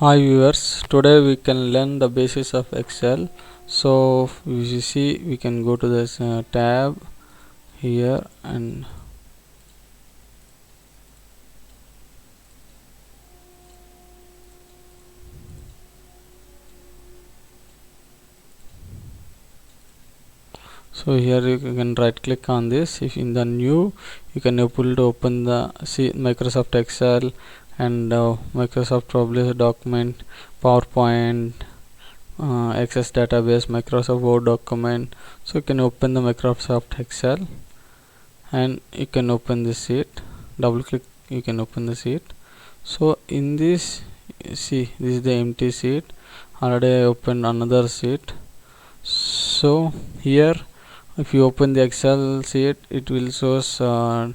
Hi viewers, today we can learn the basics of Excel. So you see we can go to this tab here, and so here you can right click on this. If in the new, you can able to open the Microsoft Excel and Microsoft Publish document, PowerPoint, Access database, Microsoft Word document. So you can open the Microsoft Excel and you can open this sheet. Double click, you can open the sheet. So in this, see, this is the empty sheet. Already I opened another sheet. So here, if you open the Excel sheet, it will show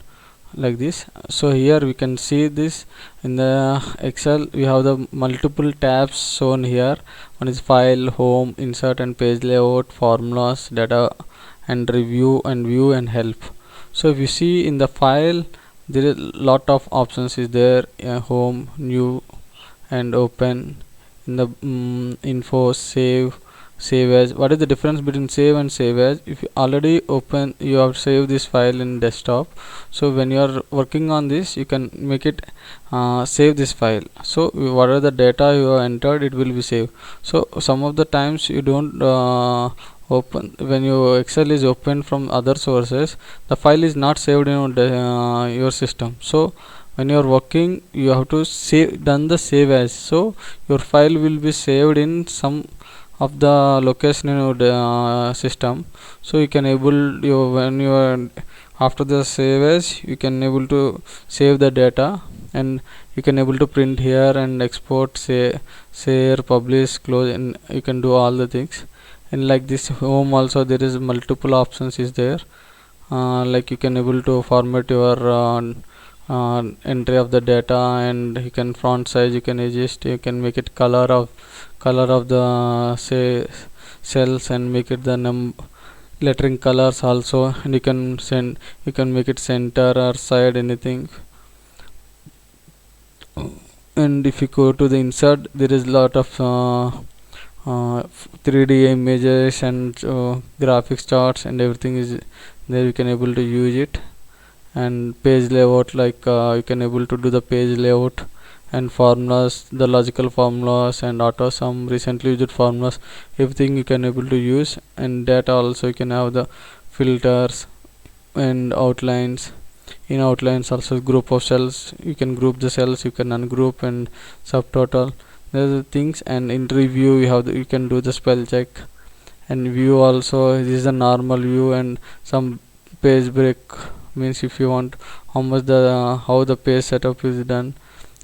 like this. So here we can see this in the Excel. We have the multiple tabs shown here. One is file, home, insert and page layout, formulas, data and review and view and help. So if you see in the file, there is lot of options is there, home, new and open. In the info, save as. What is the difference between save and save as? If you already open, you have saved this file in desktop, so when you are working on this, you can make it save this file. So whatever the data you have entered, it will be saved. So some of the times you don't open, when your Excel is open from other sources, the file is not saved in your system. So when you are working, you have to done the save as, so your file will be saved in some of the location in your system. So you can able, you when you are after the save as, you can able to save the data, and you can able to print here and export, share, publish, close, and you can do all the things. And like this home also, there is multiple options is there, like you can able to format your entry of the data, and you can font size, you can adjust, you can make it color of the cells, and make it the lettering colors also, and you can make it center or side, anything. And if you go to the insert, there is lot of 3D images and graphics charts and everything is there, you can able to use it. And page layout, like you can able to do the page layout, and formulas, the logical formulas and auto sum, recently used formulas, everything you can able to use. And data also, you can have the filters and outlines. In outlines also, group of cells, you can group the cells, you can ungroup, and subtotal, there's the things. And in review, you can do the spell check. And view also, this is a normal view, and some page break, means if you want how much the how the page setup is done,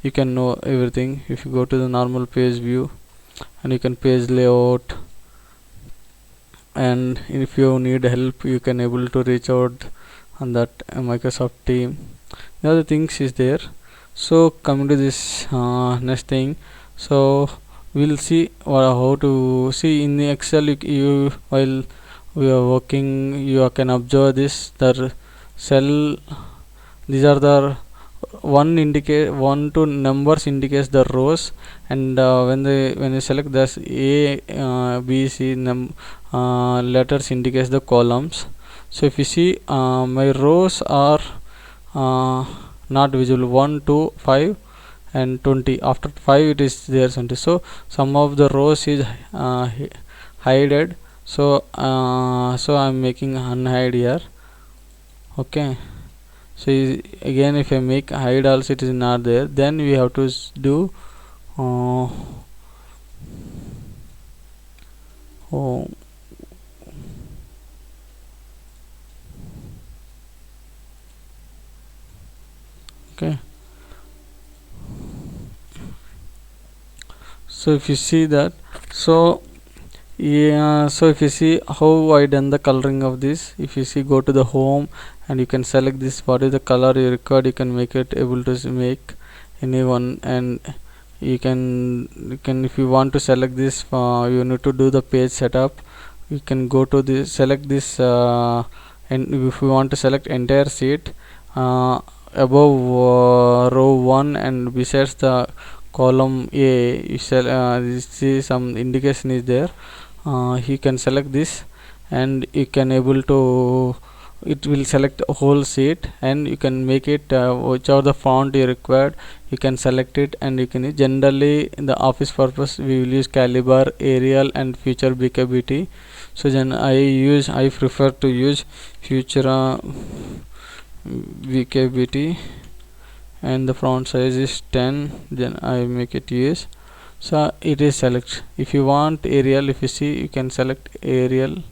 you can know everything. If you go to the normal page view, and you can page layout, and if you need help, you can able to reach out on that Microsoft team. The other things is there. So coming to this next thing, so we'll see how to see in the Excel. You while we are working, you can observe this, the cell, these are the one to numbers indicates the rows, and when you select this A, B, C letters indicates the columns. So if you see, my rows are not visible, 1 2 5 and 20. After 5 it is there 20. So some of the rows is hided, so I'm making unhide here. Okay, so again, if I make hide also, it is not there. Then we have to do oh, okay. So if you see that, so yeah, so if you see how I done the coloring of this, if you see, go to the home, and you can select this, what is the color you required, you can make it able to make anyone. And you can if you want to select this, you need to do the page setup. You can go to this, select this, and if you want to select entire sheet, above row 1 and besides the column A, you see some indication is there. You can select this, and you can able to, it will select a whole sheet, and you can make it whichever the font you required, you can select it, and you can generally in the office purpose we will use Caliber, Arial, and Future BKBT. So then I prefer to use Future BKBT, and the font size is 10. Then I make it use. So it is select. If you want Arial, if you see, you can select Arial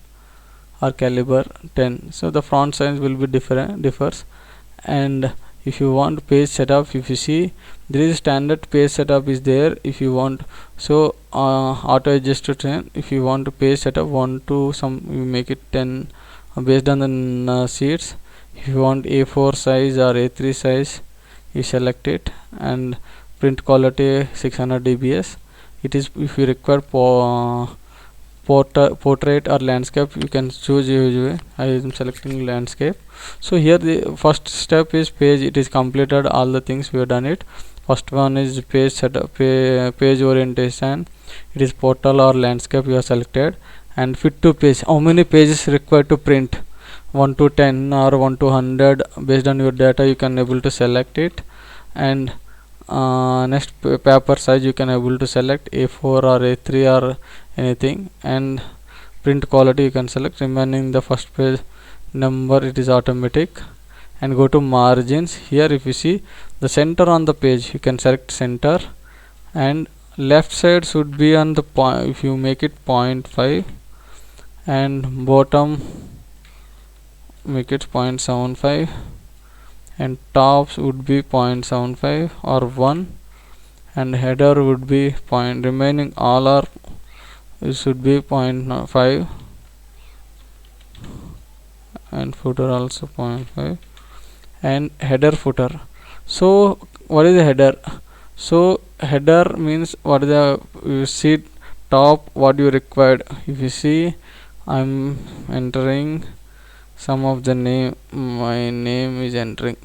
or Caliber 10. So the font size will be differs. And if you want page setup, if you see, there is standard page setup is there. If you want, so auto adjust to 10. If you want to page setup 1 to some, you make it 10 based on the sheets. If you want A4 size or A3 size, you select it. And print quality 600 dbs. It is, if you require portrait or landscape, you can choose usually. I am selecting landscape. So here the first step is page. It is completed, all the things we have done it. First one is page setup, page orientation. It is portal or landscape you have selected. And fit to page, how many pages required to print, 1 to 10 or 1 to 100, based on your data you can able to select it. And next, paper size you can able to select A4 or A3 or anything. And print quality you can select. Remaining the first page number, it is automatic. And go to margins. Here if you see the center on the page, you can select center, and left side should be on the point. If you make it 0.5, and bottom make it 0.75, and tops would be 0.75 or 1, and header would be point, remaining all are, it should be 0.5, and footer also 0.5, and header footer. So what is the header? So header means what is the, you see top what you required. If you see, I'm entering some of the name, my name is entering.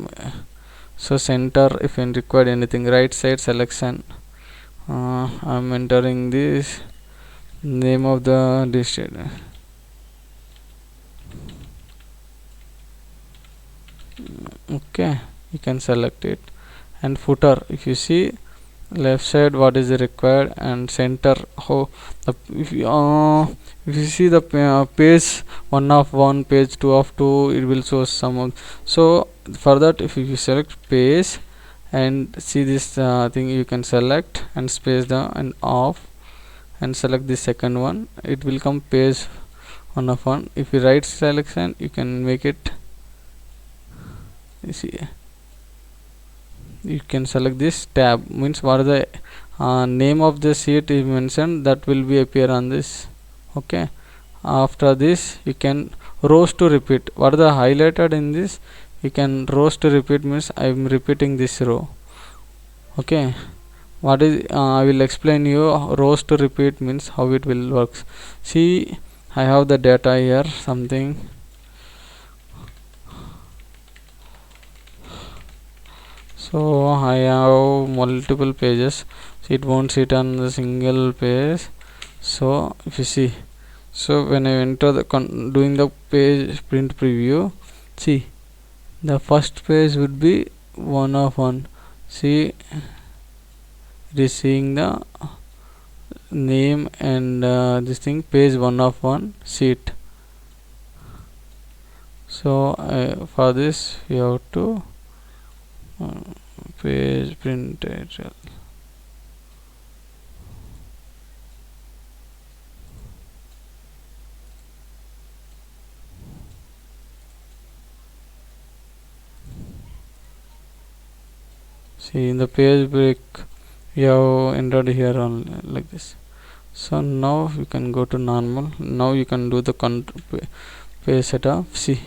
So center, if you required anything, right side selection, I'm entering this name of the district. Okay, you can select it. And footer, if you see left side what is required, and center how the, if you see the page 1 of 1, page 2 of 2, it will show some of. So for that, if you select page and see this thing, you can select and space the and off, and select the second one, it will come page 1 of 1. If you right selection, you can make it, you see, you can select this tab, means what is the name of the sheet is mentioned, that will be appear on this. Okay, after this you can rows to repeat. What is the highlighted in this, you can rows to repeat, means I am repeating this row. Okay, what is I will explain you rows to repeat means how it will works. See, I have the data here, something. So I have multiple pages, so it won't sit on the single page. So if you see, so when I enter the doing the page print preview, see the first page would be 1 of 1. See, it is seeing the name and this thing, page 1 of 1 sheet. So for this you have to page print title. See, in the page break you have entered here on like this. So now you can go to normal. Now you can do the page setup. See,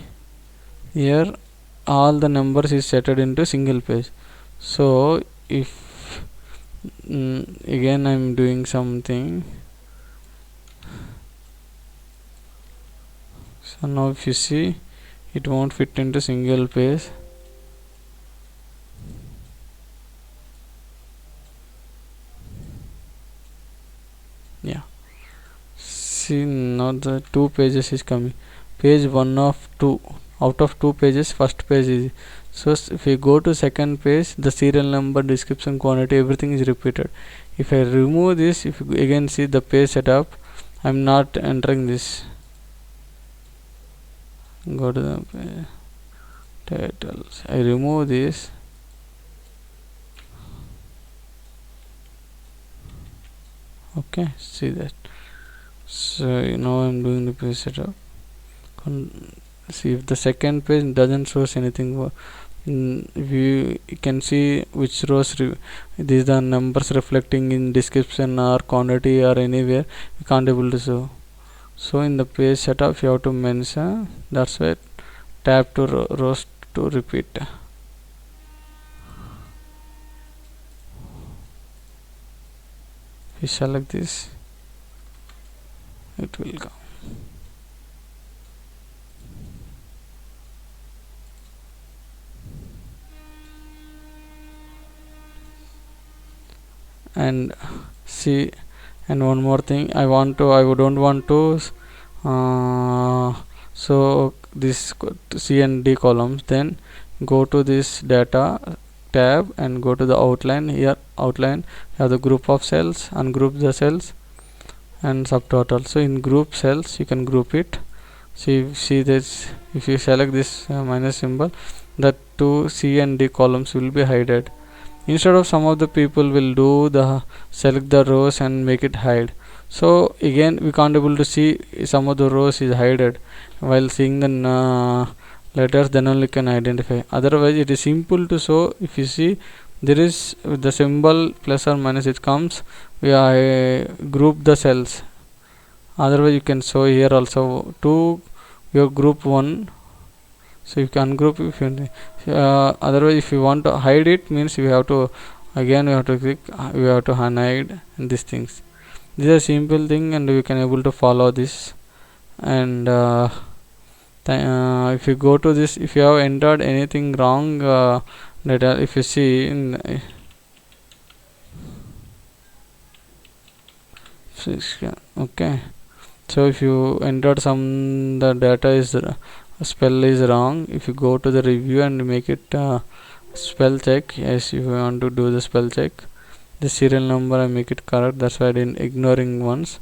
here all the numbers is set into single page. So if again I'm doing something, so now if you see, it won't fit into single page. see now the 2 pages is coming. Page 1 of 2. Out of 2 pages, first page is. So if we go to second page, the serial number, description, quantity, everything is repeated. If I remove this, if you again see the page setup, I'm not entering this. Go to the page, titles. I remove this. Okay, see that. So now I'm doing the page setup. See if the second page doesn't show anything. You can see which rows these are numbers reflecting in description or quantity or anywhere. You can't able to show. So in the page setup you have to mention. That's why tab to rows to repeat. We select this, it will come. And see, and one more thing, I don't want to so this C and D columns. Then go to this data tab and go to the outline. Here outline have the group of cells, ungroup the cells and subtotal. So in group cells you can group it. See this, if you select this minus symbol, that two C and D columns will be hidden. Instead of some of the people will do the select the rows and make it hide. So again we can't able to see some of the rows is hidden. While seeing the letters, then only can identify. Otherwise it is simple to show. If you see there is the symbol plus or minus, it comes, we group the cells. Otherwise you can show here also to your group 1. So you can ungroup if you otherwise if you want to hide it, means you have to again, you have to click, you have to hide these things. These are simple thing and you can able to follow this. And if you go to this, if you have entered anything wrong data, if you see in okay, so if you entered some the data is spell is wrong, if you go to the review and make it spell check, yes, if you want to do the spell check, the serial number I make it correct, that's why I didn't ignoring ones.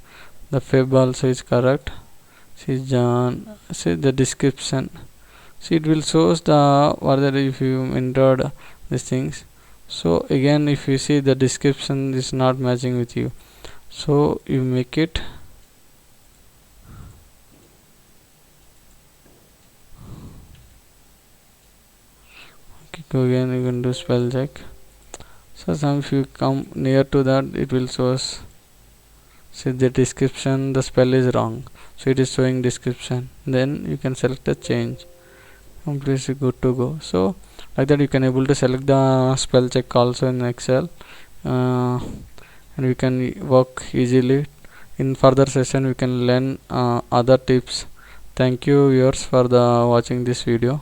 The feb also is correct. See John, see the description, see it will shows the whether if you entered these things. So again if you see the description is not matching with you, so you make it again, you can do spell check. So some if you come near to that, it will show us, see the description, the spell is wrong, so it is showing description. Then you can select the change, completely good to go. So like that you can able to select the spell check also in Excel, and we can work easily. In further session we can learn other tips. Thank you viewers for the watching this video.